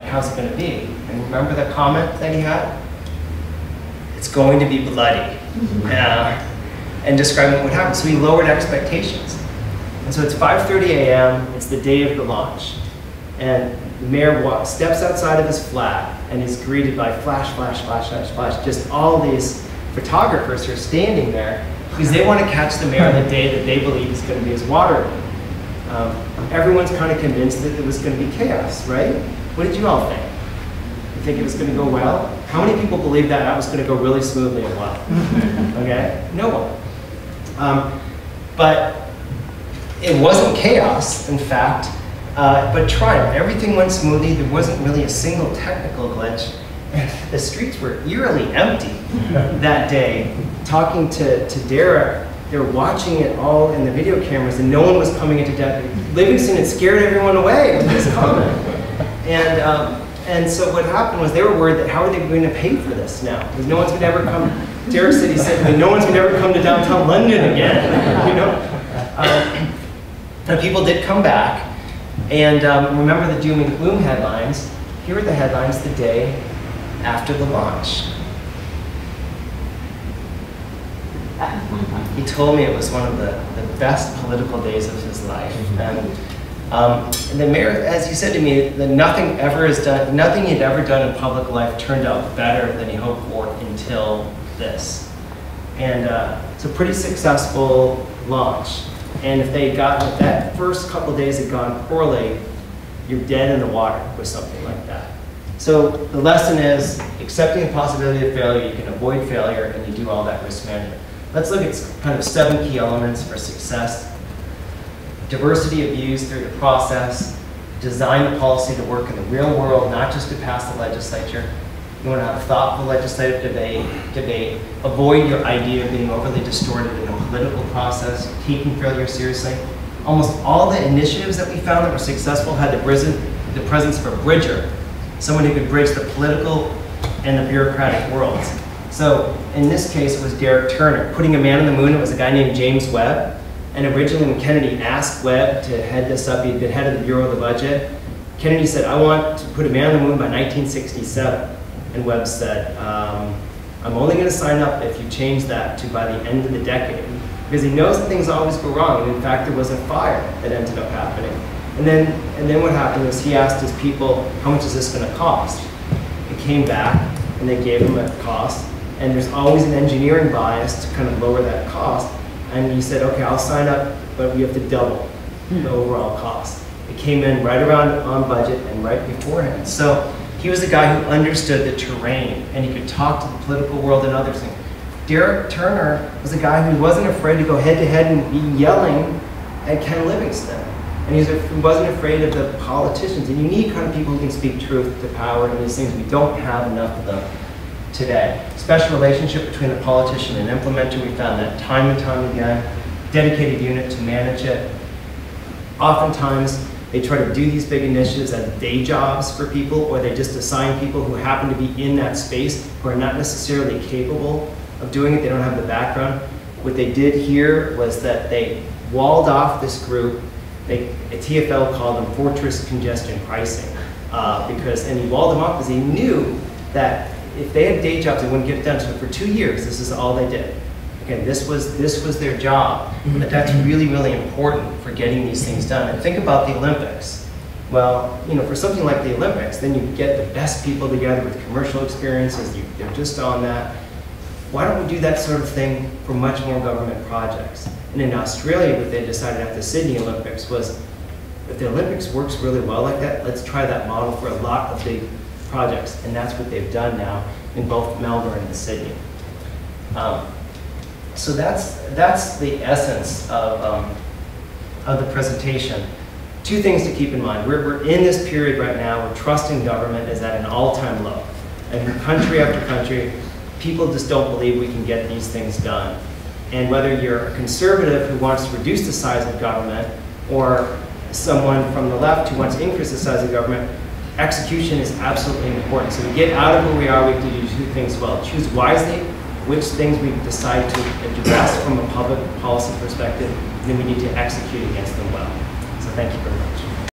how's it going to be? And remember the comment that he had? It's going to be bloody. And describing what happened. So he lowered expectations. And so it's 5:30 a.m., it's the day of the launch. And the mayor steps outside of his flat and is greeted by flash, flash, flash, flash, flash, just all these photographers who are standing there because they want to catch the mayor on the day that they believe is going to be his water. Everyone's kind of convinced that it was going to be chaos, right? What did you all think? You think it was going to go well? How many people believe that that was going to go really smoothly and well? Okay, no one. But it wasn't chaos, in fact, but triumph. Everything went smoothly. There wasn't really a single technical glitch. The streets were eerily empty that day. Talking to Derek, they were watching it all in the video cameras, and no one was coming into debt. Livingston had scared everyone away with this comment. And so what happened was they were worried that how are they going to pay for this now? Because no one's going to ever come. Derek said, he said, no one's going to ever come to downtown London again. You know. And people did come back, and remember the doom and gloom headlines. Here are the headlines the day after the launch. He told me it was one of the best political days of his life. And the mayor, as he said to me, that nothing he'd ever done in public life turned out better than he hoped for until this. And it's a pretty successful launch. And if they got, if that first couple of days had gone poorly, you're dead in the water with something like that. So the lesson is accepting the possibility of failure, you can avoid failure, and you do all that risk management. Let's look at kind of 7 key elements for success. Diversity of views through the process, design the policy to work in the real world, not just to pass the legislature. You want to have a thoughtful legislative debate, avoid your idea of being overly distorted in a political process, taking failure seriously. Almost all the initiatives that we found that were successful had the presence of a bridger, someone who could bridge the political and the bureaucratic worlds. So in this case, it was Derek Turner. Putting a man on the moon, it was a guy named James Webb. And originally when Kennedy asked Webb to head this up, he'd been head of the Bureau of the Budget. Kennedy said, I want to put a man on the moon by 1967. And Webb said, I'm only going to sign up if you change that to by the end of the decade. Because he knows that things always go wrong. And in fact, there was a fire that ended up happening. And then what happened was he asked his people, how much is this going to cost? It came back, and they gave him a cost. And there's always an engineering bias to kind of lower that cost. And he said, okay, I'll sign up, but we have to double the overall cost. It came in right around on budget and right beforehand. So he was the guy who understood the terrain, and he could talk to the political world and others. Derek Turner was a guy who wasn't afraid to go head-to-head and be yelling at Ken Livingston. And he wasn't afraid of the politicians. And you need kind of people who can speak truth to power and these things. We don't have enough of them today. Special relationship between the politician and implementer. We found that time and time again. Dedicated unit to manage it. Oftentimes, they try to do these big initiatives as day jobs for people, or they just assign people who happen to be in that space who are not necessarily capable of doing it. They don't have the background. What they did here was that they walled off this group. TFL called them fortress congestion pricing, and he walled them off because he knew that if they had day jobs, they wouldn't get it done. So for 2 years, this is all they did. Again, this was their job, but that's really, really important for getting these things done. And think about the Olympics. Well, you know, for something like the Olympics, then you get the best people together with commercial experiences. They're just on that. Why don't we do that sort of thing for much more government projects? And in Australia, what they decided after the Sydney Olympics was, if the Olympics works really well like that, let's try that model for a lot of big projects. And that's what they've done now in both Melbourne and Sydney. So that's the essence of the presentation. 2 things to keep in mind. We're in this period right now where trust in government is at an all-time low. And country after country, people just don't believe we can get these things done. And whether you're a conservative who wants to reduce the size of government or someone from the left who wants to increase the size of government, execution is absolutely important. So to get out of where we are, we have to do 2 things well. Choose wisely which things we decide to address from a public policy perspective, and then we need to execute against them well. So thank you very much.